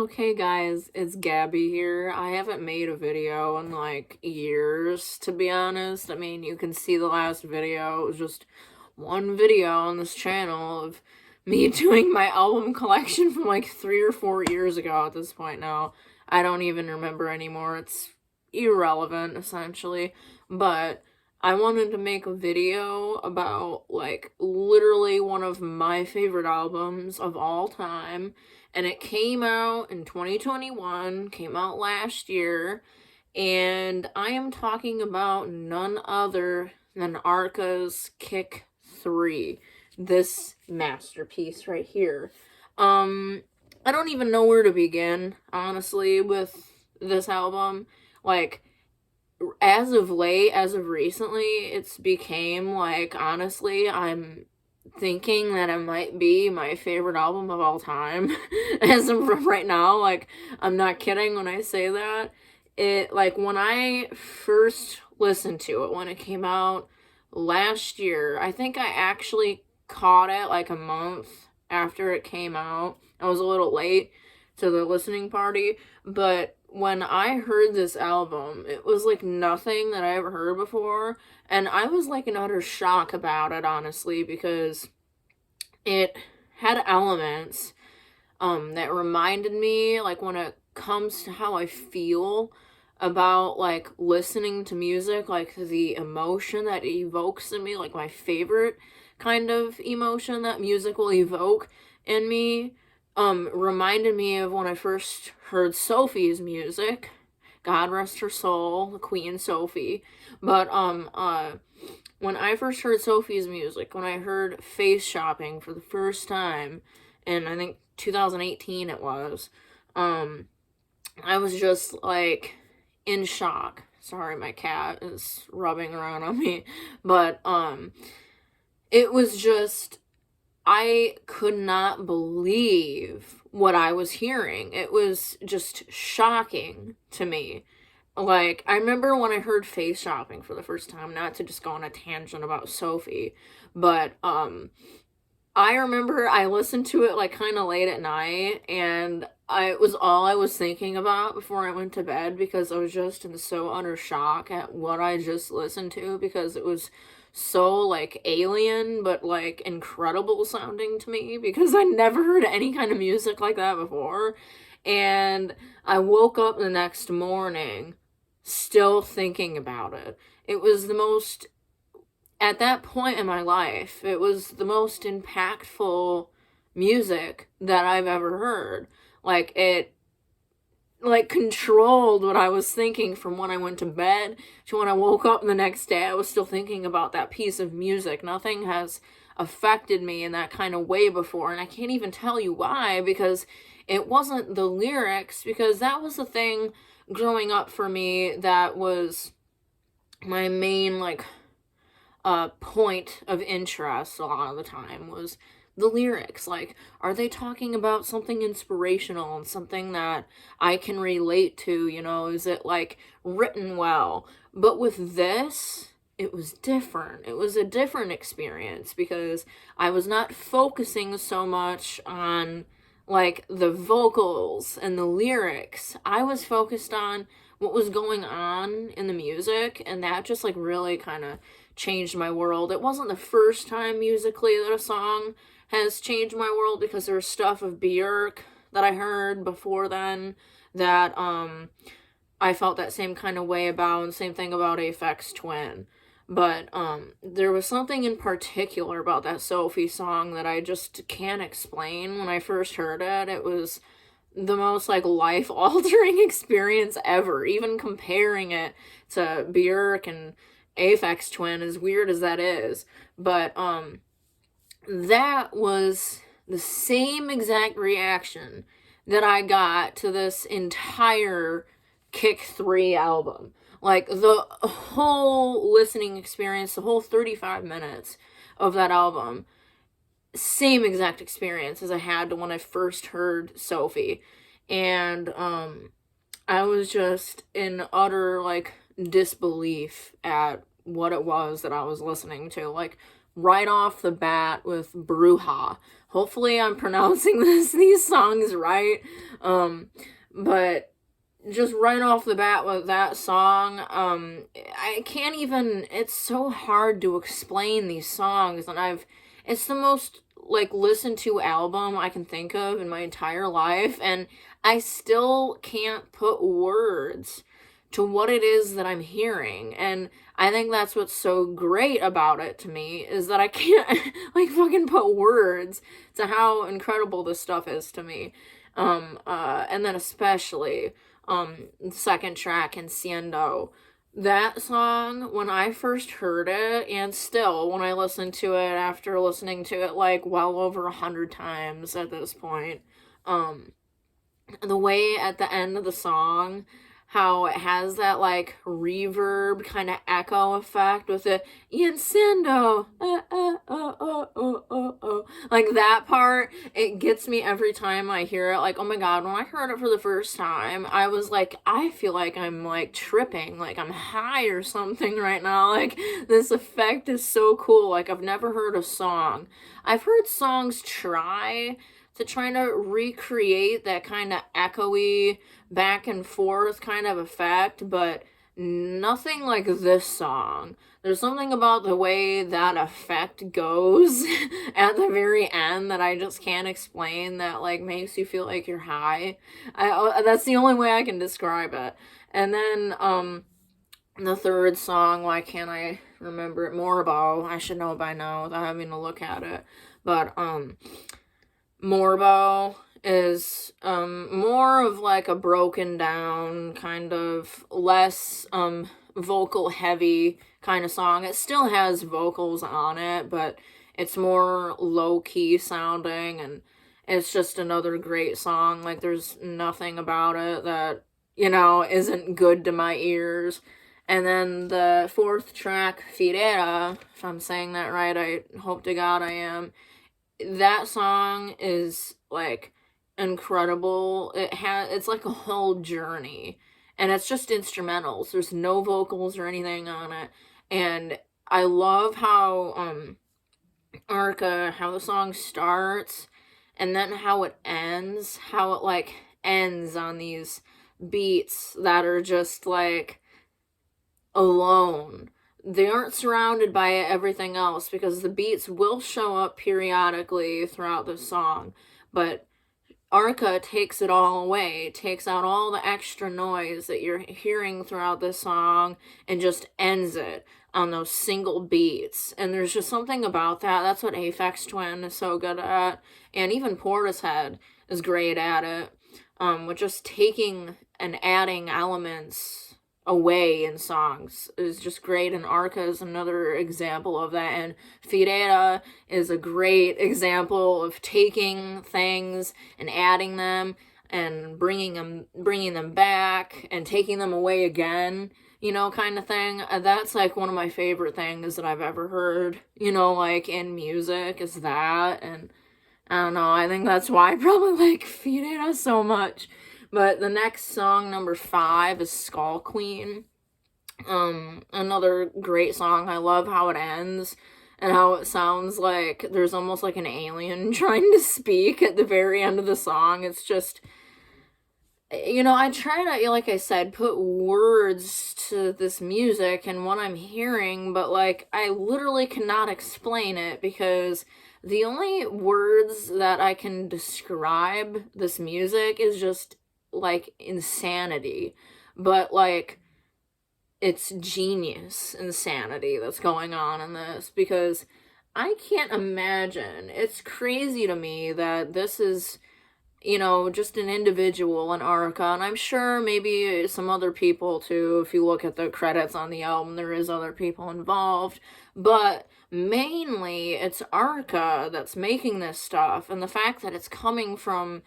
Okay guys, it's Gabby here. I haven't made a video in like years, to be honest. I mean, you can see the last video. It was just one video on this channel of me doing my album collection from like 3 or 4 years ago at this point now. I don't even remember anymore. It's irrelevant, essentially. But I wanted to make a video about like literally one of my favorite albums of all time. And it came out in 2021, came out last year, and I am talking about none other than Arca's Kick 3, this masterpiece right here. I don't even know where to begin, honestly, with this album. Like, as of late, as of recently, it's became, like, honestly, I'm thinking that it might be my favorite album of all time as of right now. Like, I'm not kidding when I say that. It, like, when I first listened to it, when it came out last year, I think I actually caught it like a month after it came out. I was a little late to the listening party, but when I heard this album, it was like nothing that I ever heard before, and I was like in utter shock about it, honestly, because it had elements that reminded me, like, when it comes to how I feel about, like, listening to music, like, the emotion that it evokes in me, like, my favorite kind of emotion that music will evoke in me, reminded me of when I first heard Sophie's music. God rest her soul, the Queen Sophie. But, when I first heard Sophie's music, when I heard Face Shopping for the first time, and I think 2018 it was, I was just, like, in shock. Sorry, my cat is rubbing around on me. But, it was just, I could not believe what I was hearing. It was just shocking to me. Like, I remember when I heard Face Shopping for the first time, not to just go on a tangent about Sophie, but, I remember I listened to it, like, kind of late at night, and it was all I was thinking about before I went to bed, because I was just in so utter shock at what I just listened to, because it was so, like, alien, but, like, incredible sounding to me, because I never heard any kind of music like that before, and I woke up the next morning still thinking about it. It was the most, at that point in my life, it was the most impactful music that I've ever heard. Like, it, like, controlled what I was thinking from when I went to bed to when I woke up the next day. I was still thinking about that piece of music. Nothing has affected me in that kind of way before, and I can't even tell you why, because it wasn't the lyrics, because that was the thing growing up for me that was my main, like, point of interest a lot of the time, was the lyrics. Like, are they talking about something inspirational and something that I can relate to, you know? Is it, like, written well? But with this, it was different. It was a different experience, because I was not focusing so much on, like, the vocals and the lyrics. I was focused on what was going on in the music, and that just, like, really kind of changed my world. It wasn't the first time musically that a song has changed my world, because there's stuff of Björk that I heard before then that I felt that same kind of way about, and same thing about Aphex Twin. But there was something in particular about that Sophie song that I just can't explain. When I first heard it, it was the most, like, life-altering experience ever. Even comparing it to Björk and Aphex Twin, as weird as that is. But that was the same exact reaction that I got to this entire Kick 3 album. Like, the whole listening experience, the whole 35 minutes of that album, same exact experience as I had when I first heard Sophie. And I was just in utter, like, disbelief at what it was that I was listening to. Like, right off the bat with Bruja. Hopefully I'm pronouncing these songs right. But just right off the bat with that song, I can't even, it's so hard to explain these songs, and it's the most, like, listened to album I can think of in my entire life, and I still can't put words to what it is that I'm hearing, and I think that's what's so great about it to me, is that I can't, like, fucking put words to how incredible this stuff is to me. And then especially, the second track, Enciendo. That song, when I first heard it, and still, when I listen to it after listening to it, like, well over 100 times at this point, the way at the end of the song, how it has that, like, reverb kind of echo effect with the Enciendo, like, that part, it gets me every time I hear it. Like, oh my god, when I heard it for the first time, I was like, I feel like I'm, like, tripping, like I'm high or something right now. Like, this effect is so cool. Like, I've never heard a song. I've heard songs trying to recreate that kind of echoey back and forth kind of effect, but nothing like this song. There's something about the way that effect goes at the very end that I just can't explain, that, like, makes you feel like you're high. That's the only way I can describe it. And then the third song, why can't I remember it? Morbo. I should know by now without having to look at it. But Morbo is more of, like, a broken down, kind of less vocal heavy kind of song. It still has vocals on it, but it's more low key sounding, and it's just another great song. Like, there's nothing about it that, you know, isn't good to my ears. And then the fourth track, Firera, if I'm saying that right, I hope to God I am. That song is, like, incredible. It's like a whole journey, and it's just instrumentals. There's no vocals or anything on it, and I love how Arca, how the song starts and then how it ends, how it, like, ends on these beats that are just, like, alone. They aren't surrounded by everything else, because the beats will show up periodically throughout the song, but Arca takes it all away, takes out all the extra noise that you're hearing throughout the song, and just ends it on those single beats. And there's just something about that. That's what Aphex Twin is so good at, and even Portishead is great at it, with just taking and adding elements away in songs is just great, and Arca is another example of that, and Firera is a great example of taking things and adding them and bringing them back and taking them away again, you know, kind of thing. That's, like, one of my favorite things that I've ever heard, you know, like, in music, is that. And I don't know, I think that's why I probably like Firera so much. But the next song, number 5, is Skull Queen. Another great song. I love how it ends and how it sounds like there's almost like an alien trying to speak at the very end of the song. It's just, you know, I try to, like I said, put words to this music and what I'm hearing, but, like, I literally cannot explain it, because the only words that I can describe this music is just, like, insanity. But, like, it's genius insanity that's going on in this, because I can't imagine. It's crazy to me that this is, you know, just an individual in Arca, and I'm sure maybe some other people too. If you look at the credits on the album, there is other people involved, but mainly it's Arca that's making this stuff, and the fact that it's coming from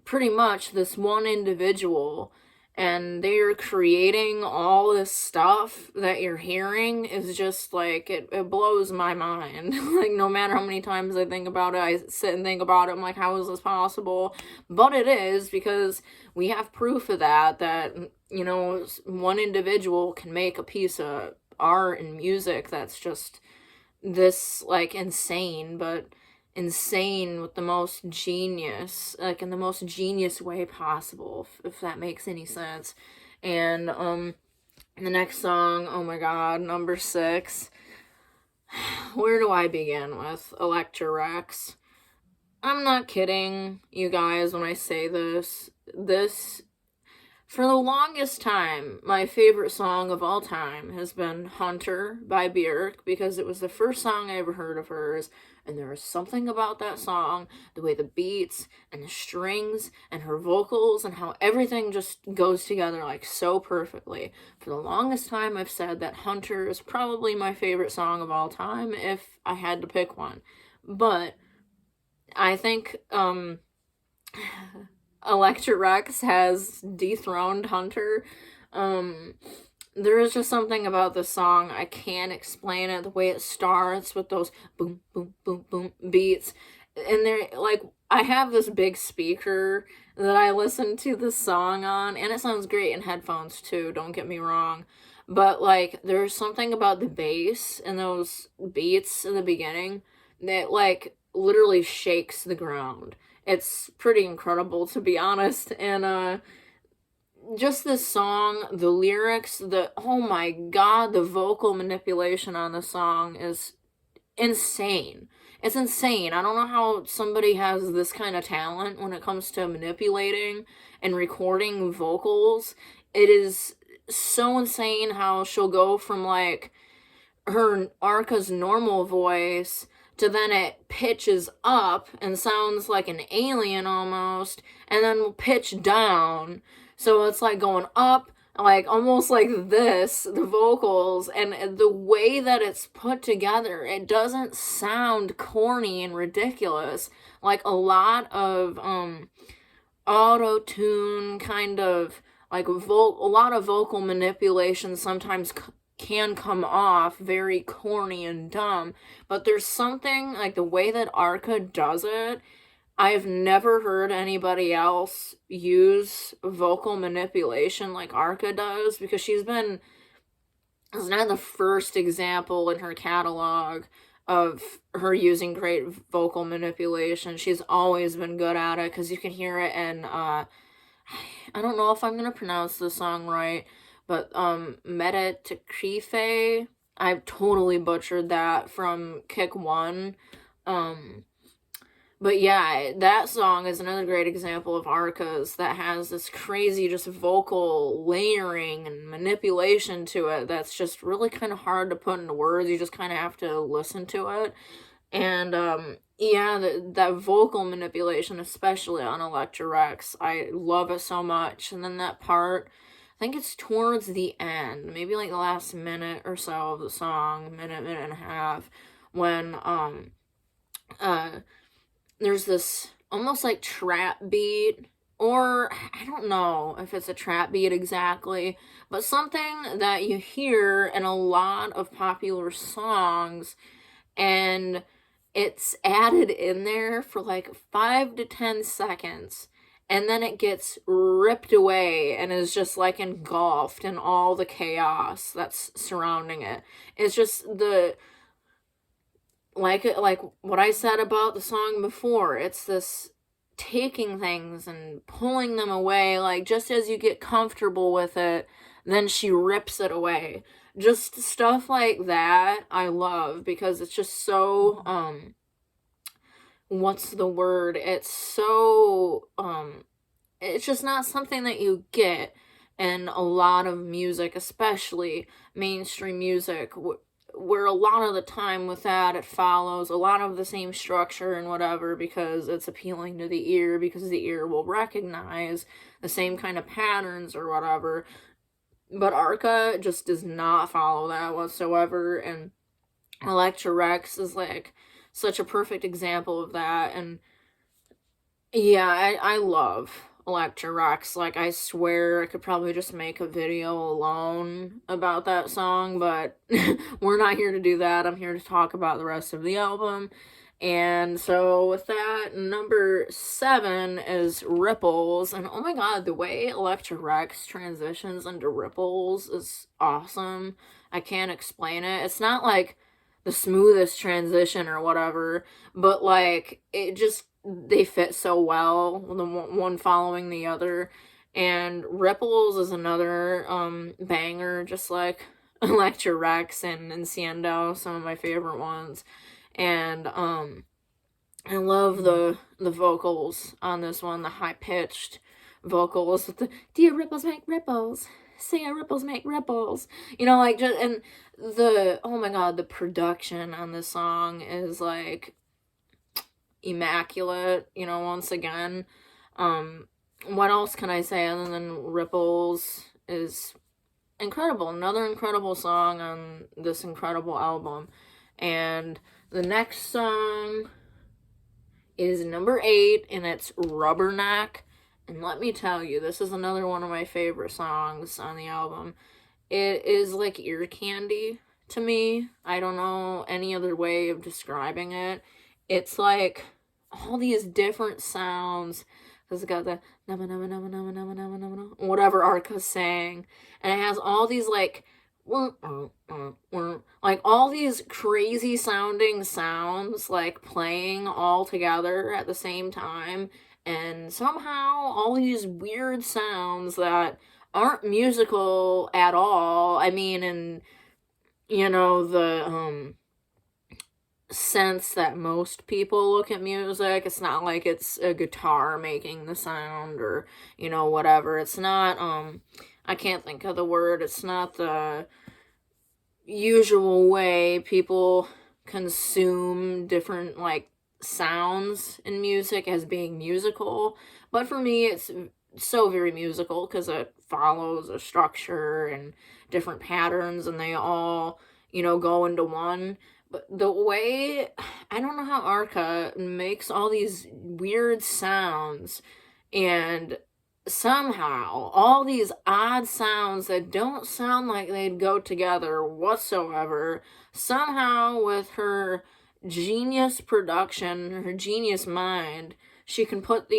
pretty much this one individual, and they're creating all this stuff that you're hearing, is just, like, it blows my mind. Like, no matter how many times I think about it, I sit and think about it, I'm like, how is this possible? But it is, because we have proof of that, you know, one individual can make a piece of art and music that's just this, like, insane. But insane with the most genius, like in the most genius way possible, if that makes any sense. And the next song, oh my god, number 6. Where do I begin with Electra Rex? I'm not kidding, you guys, when I say this. For the longest time, my favorite song of all time has been Hunter by Björk, because it was the first song I ever heard of hers, and there was something about that song, the way the beats and the strings and her vocals and how everything just goes together like so perfectly. For the longest time, I've said that Hunter is probably my favorite song of all time if I had to pick one. But I think Electra Rex has dethroned Hunter. There is just something about the song, I can't explain it. The way it starts with those boom, boom, boom, boom beats. And they're like, I have this big speaker that I listen to the song on, and it sounds great in headphones too, don't get me wrong. But like, there's something about the bass and those beats in the beginning that like literally shakes the ground. It's pretty incredible, to be honest. And just this song, the lyrics, oh my god, the vocal manipulation on the song is insane. It's insane. I don't know how somebody has this kind of talent when it comes to manipulating and recording vocals. It is so insane how she'll go from like her Arca's normal voice to then it pitches up and sounds like an alien almost, and then will pitch down. So it's like going up, like almost like this, the vocals, and the way that it's put together, it doesn't sound corny and ridiculous. Like a lot of auto-tune kind of, like a lot of vocal manipulation sometimes can come off very corny and dumb, but there's something, like the way that Arca does it, I've never heard anybody else use vocal manipulation like Arca does, because it's not the first example in her catalog of her using great vocal manipulation. She's always been good at it, because you can hear it in, I don't know if I'm going to pronounce the song right, but Meta Tekrife, I've totally butchered that, from Kick 1. But yeah, that song is another great example of Arca's that has this crazy just vocal layering and manipulation to it that's just really kind of hard to put into words. You just kind of have to listen to it. And yeah, that vocal manipulation, especially on Electra Rex, I love it so much. And then that part, I think it's towards the end, maybe like the last minute or so of the song, minute and a half, when there's this almost like trap beat, or I don't know if it's a trap beat exactly, but something that you hear in a lot of popular songs, and it's added in there for like 5 to 10 seconds, and then it gets ripped away and is just like engulfed in all the chaos that's surrounding it. It's just like what I said about the song before, it's this taking things and pulling them away, like just as you get comfortable with it, then she rips it away. Just stuff like that I love, because it's just so what's the word? It's so it's just not something that you get in a lot of music, especially mainstream music, where a lot of the time with that, it follows a lot of the same structure and whatever, because it's appealing to the ear, because the ear will recognize the same kind of patterns or whatever. But Arca just does not follow that whatsoever, and Electra Rex is like such a perfect example of that. And yeah, I love Electra Rex. Like, I swear I could probably just make a video alone about that song, but we're not here to do that. I'm here to talk about the rest of the album. And so with that, number 7 is Ripples. And oh my god, the way Electra Rex transitions into Ripples is awesome. I can't explain it. It's not like the smoothest transition or whatever, but like it just they fit so well, the one following the other. And Ripples is another banger, just like Electra Rex and Enciendo, some of my favorite ones. And I love the vocals on this one, the high pitched vocals with the "Dear ripples make ripples, say ripples make ripples," you know, like just and the oh my god, the production on this song is like immaculate. You know, once again, what else can I say other than Ripples is incredible. Another incredible song on this incredible album, and the next song is number 8, and it's Rubberneck. And let me tell you, this is another one of my favorite songs on the album. It is like ear candy to me. I don't know any other way of describing it. It's like all these different sounds, because it got the whatever Arca's saying, and it has all these like all these crazy sounding sounds like playing all together at the same time, and somehow all these weird sounds that aren't musical at all. I mean, in you know the sense that most people look at music, it's not like it's a guitar making the sound or you know whatever. It's not I can't think of the word. It's not the usual way people consume different like sounds in music as being musical, but for me it's so very musical because it follows a structure and different patterns, and they all you know go into one. But the way, I don't know how Arca makes all these weird sounds, and somehow all these odd sounds that don't sound like they'd go together whatsoever, somehow with her genius production, her genius mind, she can put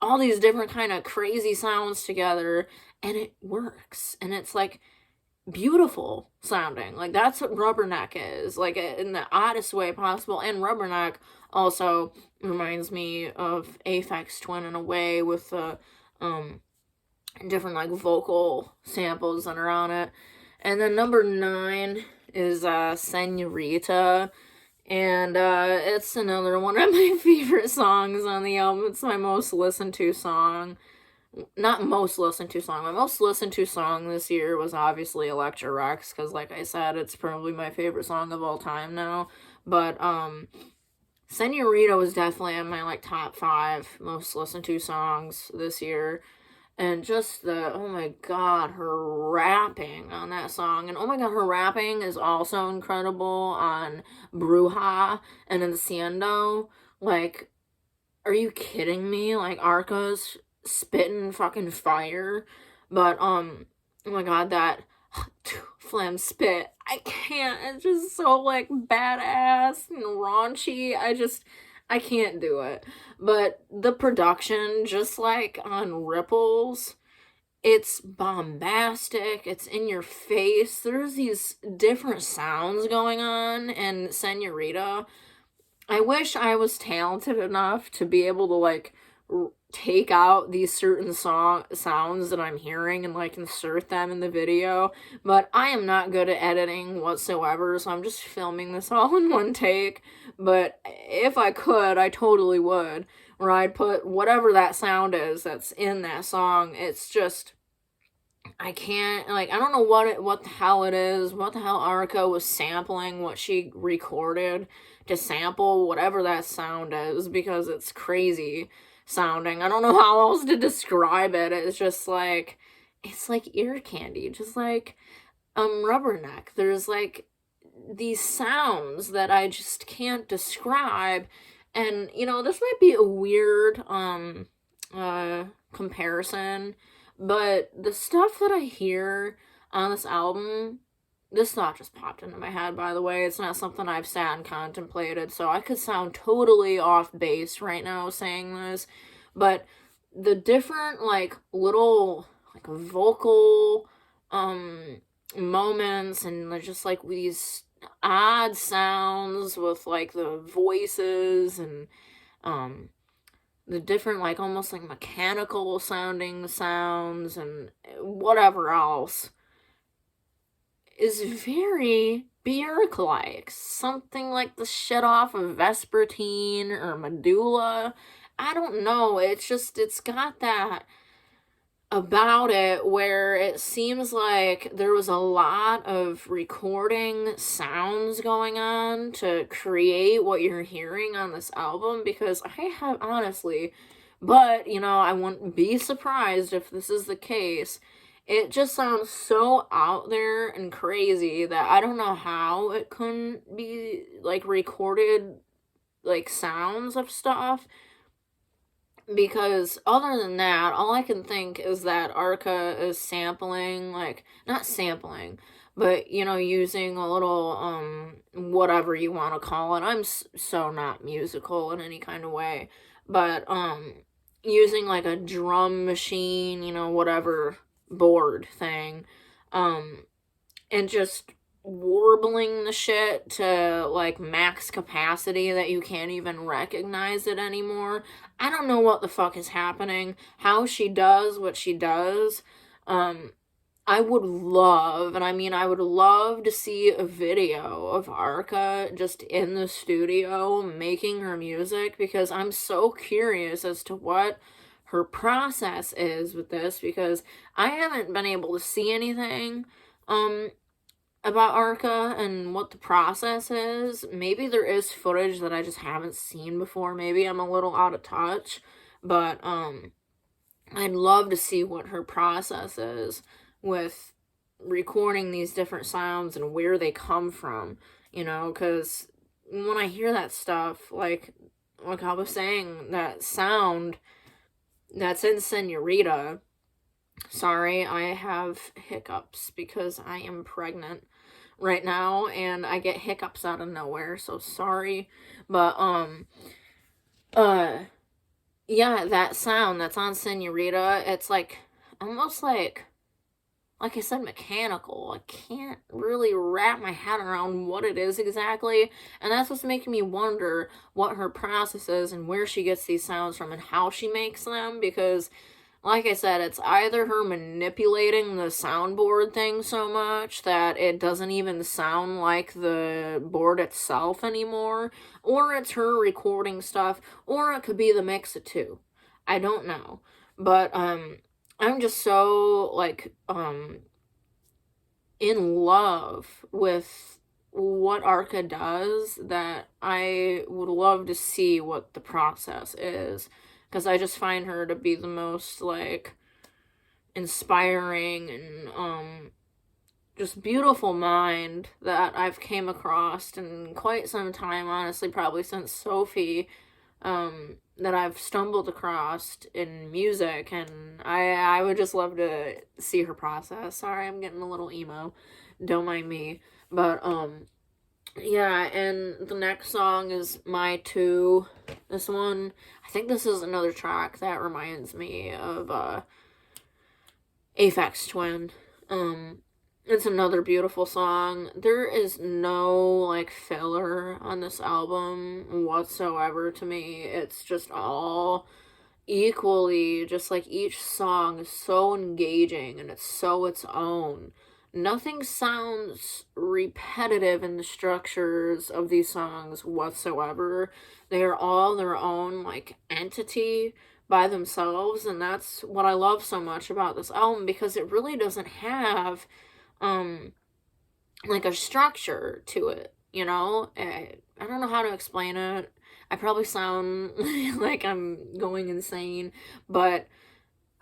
all these different kind of crazy sounds together, and it works. And it's like beautiful sounding. Like that's what Rubberneck is, like in the oddest way possible. And Rubberneck also reminds me of Aphex Twin in a way, with the different like vocal samples that are on it. And then number 9 is Senorita, and it's another one of my favorite songs on the album. It's my most listened to song. Not most listened to song. My most listened to song this year was obviously Electra Rex, because like I said, it's probably my favorite song of all time now. But Senorita was definitely in my like top 5 most listened to songs this year. And just oh my god, her rapping on that song. And oh my god, her rapping is also incredible on Bruja and Enciendo. Like, are you kidding me? Like, Arca's spitting fucking fire. But oh my god, that phlegm spit, I can't. It's just so like badass and raunchy. I can't do it. But the production, just like on Ripples, it's bombastic, it's in your face. There's these different sounds going on in Senorita. I wish I was talented enough to be able to like take out these certain sounds that I'm hearing and like insert them in the video, but I am not good at editing whatsoever, so I'm just filming this all in one take. But if I could, I totally would, where I'd put whatever that sound is that's in that song. It's just, I can't, like, I don't know what the hell it is, what the hell Arca was sampling, what she recorded to sample whatever that sound is, because it's crazy sounding. I don't know how else to describe it. It's just like, it's like ear candy, just like Rubberneck. There's like these sounds that I just can't describe. And you know, this might be a weird comparison, but the stuff that I hear on this album, this thought just popped into my head, by the way. It's not something I've sat and contemplated, so I could sound totally off base right now saying this, but the different, like, little, like, vocal, moments, and just, like, these odd sounds with like the voices and um the different like almost like mechanical sounding sounds and whatever else is very Björk-like. Something like the shit off of Vespertine or Medulla. I don't know. It's got that about it where it seems like there was a lot of recording sounds going on to create what you're hearing on this album, because I have honestly, but you know, I wouldn't be surprised if this is the case. It just sounds so out there and crazy that I don't know how it couldn't be like recorded like sounds of stuff, because other than that, all I can think is that Arca is sampling, like, not sampling, but, you know, using a little, whatever you want to call it. I'm so not musical in any kind of way, but, using, like, a drum machine, you know, whatever board thing, and just warbling the shit to like max capacity that you can't even recognize it anymore. I don't know what the fuck is happening, how she does what she does. I would love, and I mean I would love to see a video of Arca just in the studio making her music, because I'm so curious as to what her process is with this, because I haven't been able to see anything about Arca and what the process is. Maybe there is footage that I just haven't seen before. Maybe I'm a little out of touch, but I'd love to see what her process is with recording these different sounds and where they come from, you know, because when I hear that stuff, like I was saying, that sound that's in Senorita. Sorry, I have hiccups because I am pregnant right now and I get hiccups out of nowhere, so sorry. But yeah, that sound that's on Senorita, it's like almost like I said, mechanical. I can't really wrap my head around what it is exactly, and that's what's making me wonder what her process is and where she gets these sounds from and how she makes them, because like I said, it's either her manipulating the soundboard thing so much that it doesn't even sound like the board itself anymore, or it's her recording stuff, or it could be the mix of two. I don't know. But, I'm just so, like, in love with what Arca does that I would love to see what the process is, because I just find her to be the most, like, inspiring and, just beautiful mind that I've came across in quite some time, honestly, probably since Sophie, that I've stumbled across in music, and I would just love to see her process. Sorry, I'm getting a little emo. Don't mind me. But, yeah, and the next song is My Two. This one, I think this is another track that reminds me of Aphex Twin. It's another beautiful song. There is no like filler on this album whatsoever to me. It's just all equally, just like each song is so engaging and it's so its own. Nothing sounds repetitive in the structures of these songs whatsoever. They are all their own, like, entity by themselves, and that's what I love so much about this album, because it really doesn't have, like, a structure to it, you know? I don't know how to explain it. I probably sound like I'm going insane, but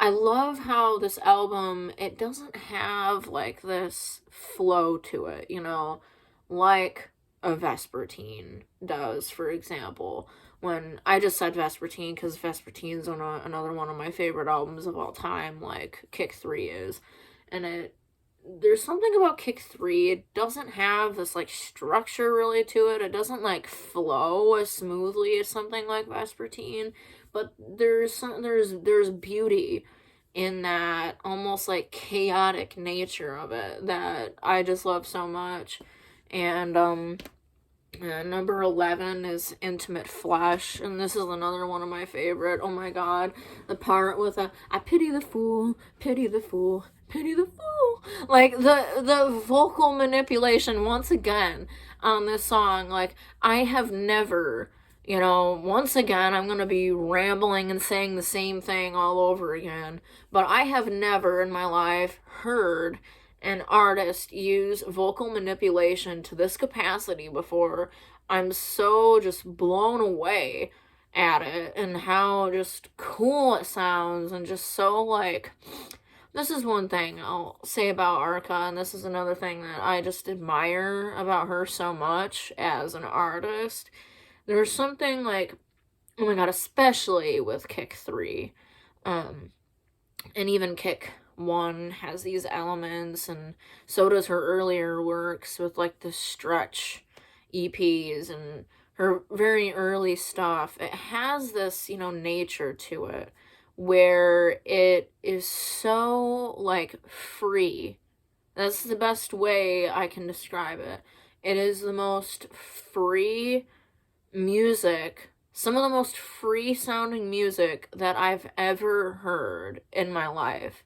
I love how this album, it doesn't have, like, this flow to it, you know, like a Vespertine does, for example. When I just said Vespertine because Vespertine's on another one of my favorite albums of all time, like Kick 3 is. And there's something about Kick 3, it doesn't have this, like, structure really to it. It doesn't, like, flow as smoothly as something like Vespertine, but there's beauty in that almost, like, chaotic nature of it that I just love so much. And number 11 is Intimate Flesh, and this is another one of my favorite. Oh my god, the part with I pity the fool, pity the fool, pity the fool. Like, the vocal manipulation, once again, on this song, like, I have never, once again, I'm gonna be rambling and saying the same thing all over again, but I have never in my life heard an artist use vocal manipulation to this capacity before. I'm so just blown away at it and how just cool it sounds, and just so, like, this is one thing I'll say about Arca, and this is another thing that I just admire about her so much as an artist. There's something, like, oh my god, especially with Kick 3, and even Kick 1 has these elements, and so does her earlier works with, like, the Stretch EPs and her very early stuff. It has this, nature to it where it is so, like, free. That's the best way I can describe it. It is the most free music, some of the most free sounding music that I've ever heard in my life.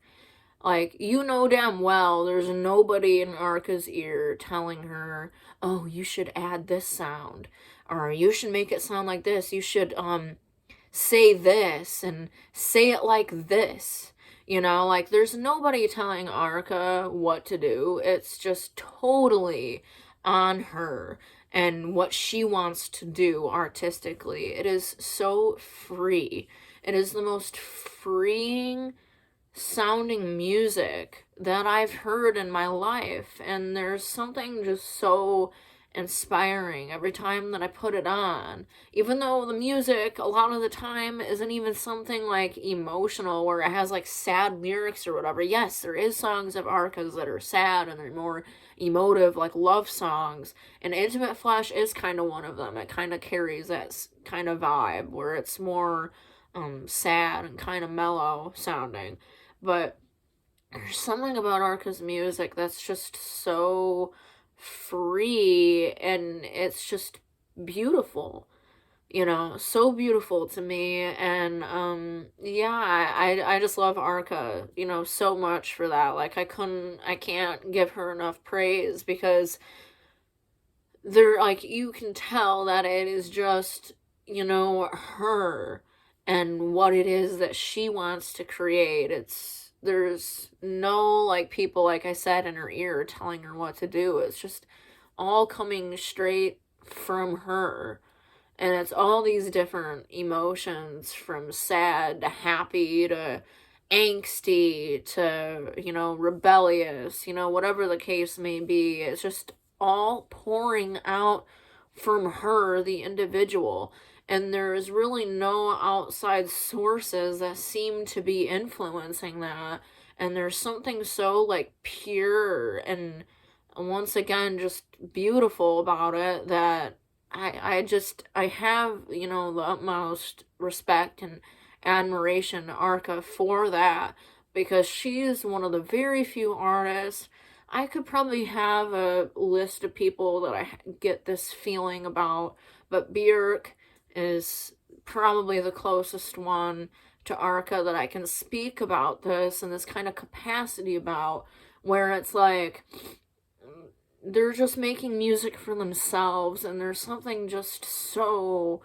Like, damn well there's nobody in Arca's ear telling her, oh, you should add this sound, or you should make it sound like this, you should say this and say it like this. Like, there's nobody telling Arca what to do. It's just totally on her and what she wants to do artistically. It is so free. It is the most freeing sounding music that I've heard in my life, and there's something just so inspiring every time that I put it on, even though the music a lot of the time isn't even something like emotional where it has like sad lyrics or whatever. Yes, there is songs of Arca's that are sad and they're more emotive, like love songs, and Intimate Flesh is kind of one of them. It kind of carries that kind of vibe where it's more sad and kind of mellow sounding. But there's something about Arca's music that's just so free, and it's just beautiful, so beautiful to me. And yeah, I just love Arca, so much for that. Like, I can't give her enough praise, because they're like, you can tell that it is just, her and what it is that she wants to create. There's no, like, people, like I said, in her ear telling her what to do. It's just all coming straight from her. And it's all these different emotions, from sad to happy to angsty to, rebellious, whatever the case may be. It's just all pouring out from her, the individual. And there is really no outside sources that seem to be influencing that. And there's something so, like, pure and, once again, just beautiful about it that I have, the utmost respect and admiration to Arca for that, because she's one of the very few artists. I could probably have a list of people that I get this feeling about, but Björk is probably the closest one to Arca that I can speak about this in this kind of capacity about, where it's like they're just making music for themselves, and there's something just so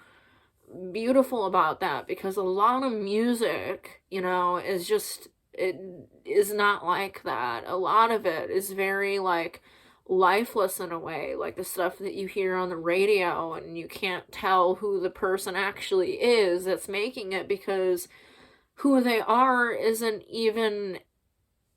beautiful about that, because a lot of music, is just, it is not like that. A lot of it is very, like, lifeless in a way, like the stuff that you hear on the radio, and you can't tell who the person actually is that's making it, because who they are isn't even,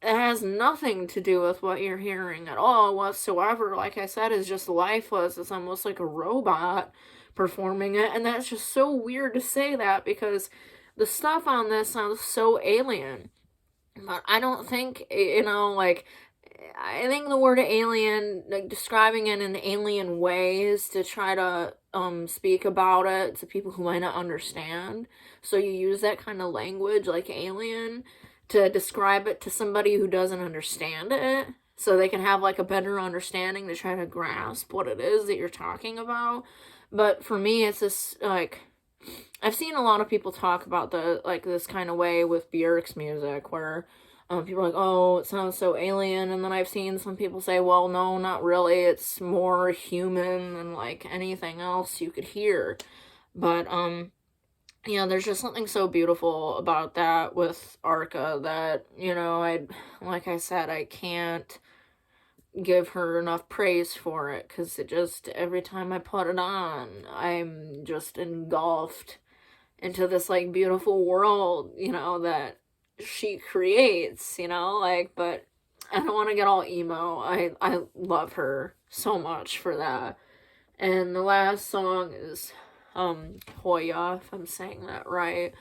it has nothing to do with what you're hearing at all whatsoever. Like I said, it's just lifeless. It's almost like a robot performing it, and that's just so weird to say that, because the stuff on this sounds so alien. But I don't think, like, I think the word alien, like, describing it in alien ways to try to speak about it to people who might not understand. So you use that kind of language, like alien, to describe it to somebody who doesn't understand it. so they can have like a better understanding to try to grasp what it is that you're talking about. But for me, it's this like, I've seen a lot of people talk about this kind of way with Björk's music, where people are like, oh, it sounds so alien, and then I've seen some people say, well, no, not really, it's more human than like anything else you could hear. But there's just something so beautiful about that with Arca that, like I said, I can't give her enough praise for it, because it just, every time I put it on, I'm just engulfed into this, like, beautiful world, that she creates, but I don't want to get all emo. I love her so much for that. And the last song is, Hoya, if I'm saying that right.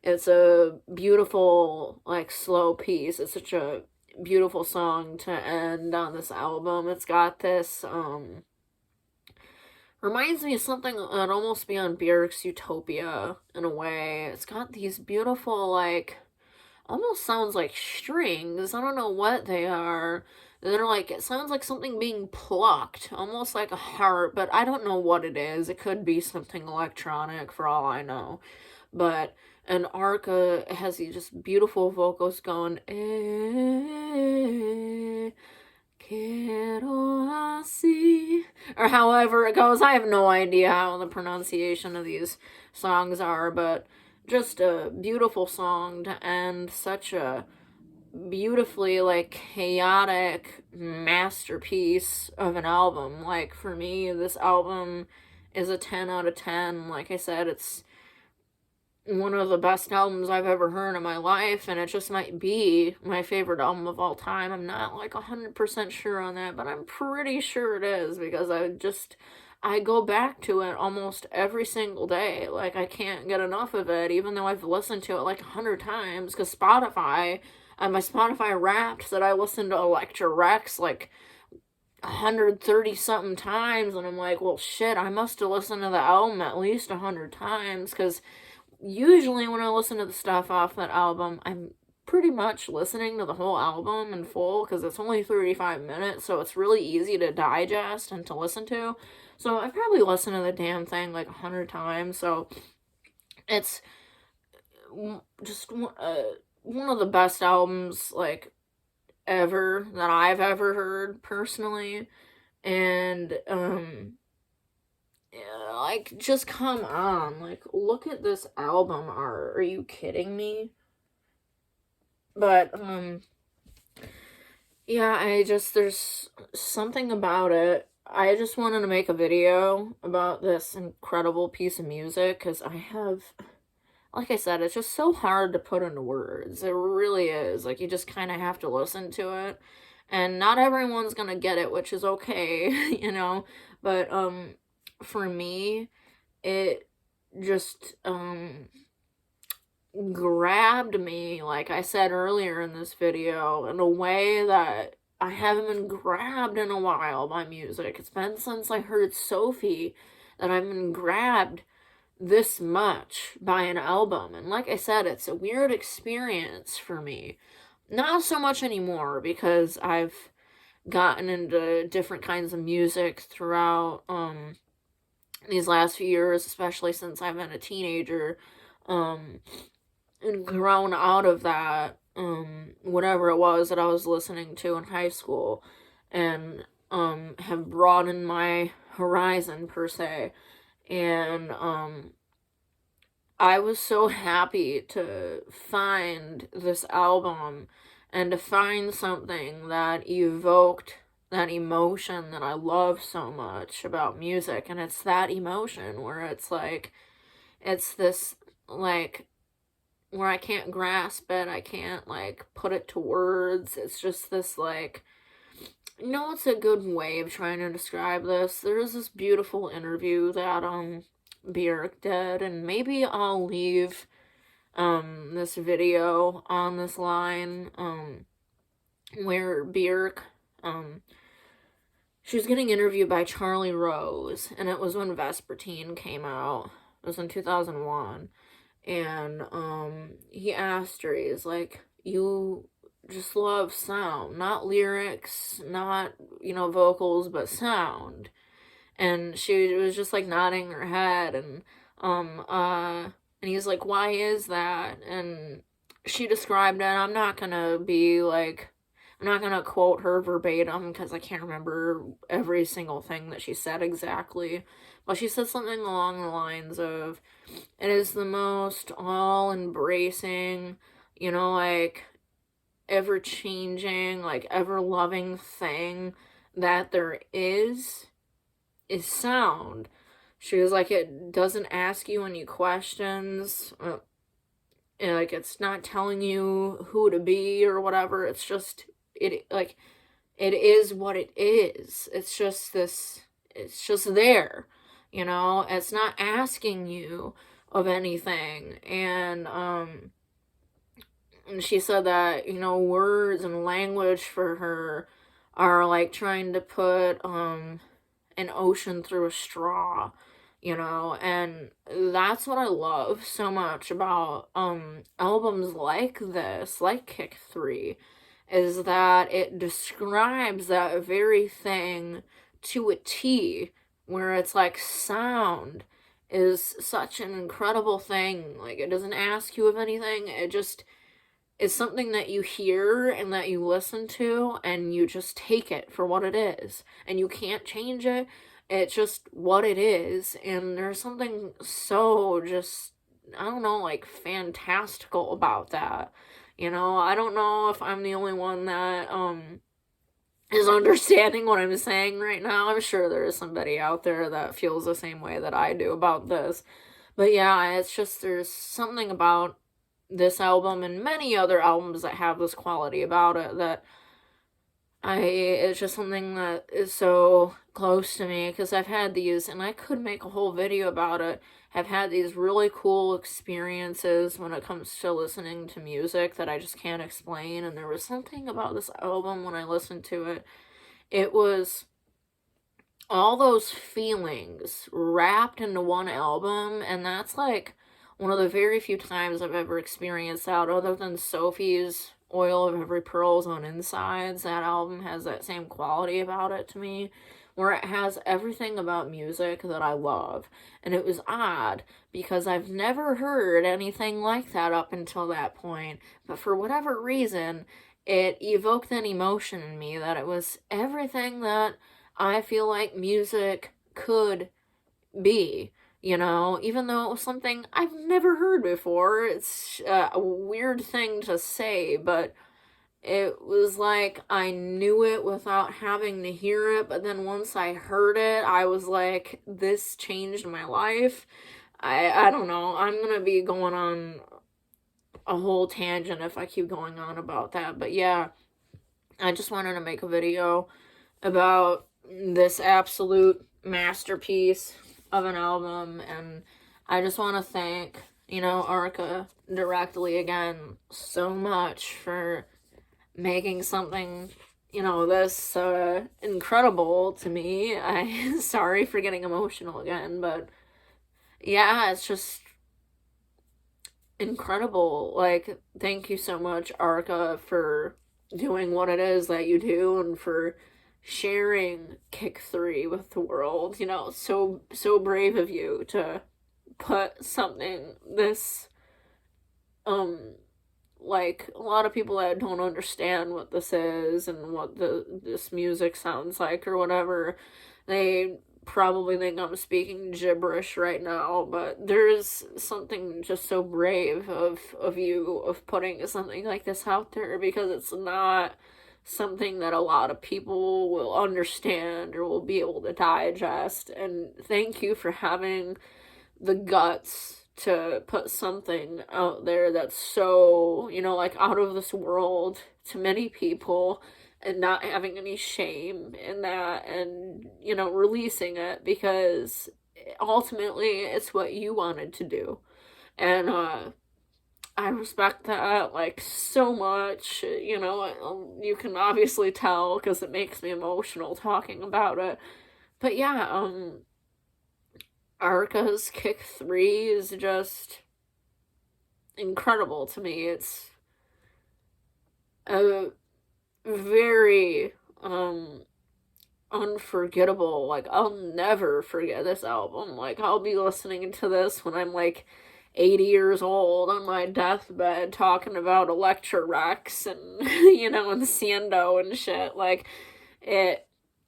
It's a beautiful, like, slow piece. It's such a beautiful song to end on this album. It's got this, reminds me of something that'd almost be on Björk's Utopia, in a way. It's got these beautiful, like, almost sounds like strings. I don't know what they are. They're like, it sounds like something being plucked, almost like a harp, but I don't know what it is. It could be something electronic for all I know. But, and Arca has these just beautiful vocals going, quiero así, or however it goes. I have no idea how the pronunciation of these songs are, but just a beautiful song to end such a beautifully, like, chaotic masterpiece of an album. Like, for me, this album is a 10 out of 10. Like I said, it's one of the best albums I've ever heard in my life, and it just might be my favorite album of all time. I'm not, like, 100% sure on that, but I'm pretty sure it is, because I go back to it almost every single day. Like, I can't get enough of it, even though I've listened to it like 100 times, because Spotify, my Spotify Wrapped, that I listened to Electra Rex like 130 something times, and I'm like, well, shit, I must have listened to the album at least 100 times, because usually when I listen to the stuff off that album, I'm pretty much listening to the whole album in full, because it's only 35 minutes, so it's really easy to digest and to listen to. So I probably listened to the damn thing like 100 times, so it's just one of the best albums, like, ever, that I've ever heard, personally. And, yeah, like, just come on, like, look at this album art. Are you kidding me? But, yeah, there's something about it. I just wanted to make a video about this incredible piece of music, because like I said, it's just so hard to put into words. It really is. Like, you just kind of have to listen to it. And not everyone's gonna get it, which is okay, But, for me, it just, grabbed me, like I said earlier in this video, in a way that I haven't been grabbed in a while by music. It's been since I heard Sophie that I've been grabbed this much by an album. And like I said, it's a weird experience for me. Not so much anymore, because I've gotten into different kinds of music throughout these last few years, especially since I've been a teenager, and grown out of that, whatever it was that I was listening to in high school, and have broadened my horizon, per se. And I was so happy to find this album, and to find something that evoked that emotion that I love so much about music. And it's that emotion where it's like, it's this, like, where I can't grasp it, I can't, like, put it to words. It's just this, like, what's a good way of trying to describe this? There is this beautiful interview that Björk did, and maybe I'll leave this video on this line, where Björk, she was getting interviewed by Charlie Rose, and it was when Vespertine came out. It was in 2001, and he asked her, he's like, you just love sound, not lyrics, not, vocals, but sound. And she was just like nodding her head, um uh and he's like, why is that? And she described it. I'm not gonna quote her verbatim because I can't remember every single thing that she said exactly, but she said something along the lines of, it is the most all-embracing, like ever-changing, like ever-loving thing that there is sound. She was like, it doesn't ask you any questions. And like, it's not telling you who to be or whatever. It's just, it is what it is. It's just this, it's just there. It's not asking you of anything. And she said that, words and language for her are like trying to put, an ocean through a straw, and that's what I love so much about albums like this, like Kick 3, is that it describes that very thing to a T, where it's like sound is such an incredible thing. Like, it doesn't ask you of anything, it just is something that you hear and that you listen to, and you just take it for what it is, and you can't change it. It's just what it is. And there's something so just, I don't know, like fantastical about that. I don't know if I'm the only one that is understanding what I'm saying right now. I'm sure there is somebody out there that feels the same way that I do about this. But yeah, it's just, there's something about this album and many other albums that have this quality about it that it's just something that is so close to me, because I've had these, and I could make a whole video about it, have had these really cool experiences when it comes to listening to music that I just can't explain. And there was something about this album when I listened to it, it was all those feelings wrapped into one album. And that's like one of the very few times I've ever experienced that, other than Sophie's Oil of Every Pearl's on Insides. That album has that same quality about it to me, where it has everything about music that I love. And it was odd, because I've never heard anything like that up until that point, but for whatever reason, it evoked an emotion in me that it was everything that I feel like music could be. Even though it was something I've never heard before. It's a weird thing to say, but it was like I knew it without having to hear it, but then once I heard it, I was like, this changed my life. I don't know, I'm gonna be going on a whole tangent if I keep going on about that, but yeah, I just wanted to make a video about this absolute masterpiece of an album, and I just want to thank, Arca directly again so much for making something, this incredible to me. I'm sorry for getting emotional again, but yeah, it's just incredible. Like, thank you so much, Arca, for doing what it is that you do, and for sharing Kick 3 with the world. So brave of you to put something this, like, a lot of people that don't understand what this is and what this music sounds like or whatever, they probably think I'm speaking gibberish right now, but there's something just so brave of you, of putting something like this out there, because it's not something that a lot of people will understand or will be able to digest. And thank you for having the guts to put something out there that's so, like, out of this world to many people, and not having any shame in that, and, releasing it, because ultimately it's what you wanted to do. And I respect that, like, so much. You can obviously tell because it makes me emotional talking about it. But yeah, Arca's Kick 3 is just incredible to me. It's very, unforgettable. Like, I'll never forget this album. Like, I'll be listening to this when I'm, like, 80 years old on my deathbed talking about Electra Rex and, and Sando and shit. Like, it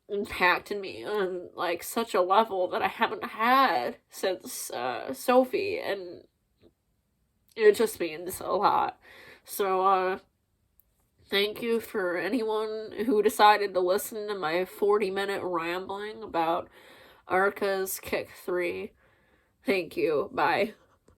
impacted me on, like, such a level that I haven't had since, Sophie, and it just means a lot. So, thank you for anyone who decided to listen to my 40-minute rambling about Arca's Kick 3. Thank you. Bye.